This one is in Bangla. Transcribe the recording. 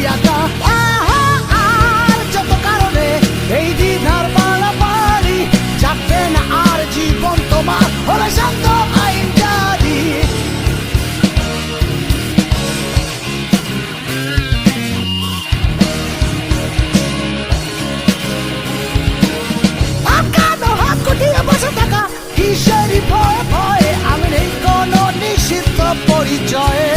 টাকা। আর যত কারণে এই দ্বিধার পালাপালি, চাকবে না আর জীবন তোমার হলে শান্ত আইন জারি। আটকানো হাত গুটিয়ে বসে থাকা কিসেরই ভয়ে ভয়ে, আমি নেই কোনো নিষিদ্ধ পরিচয়ে।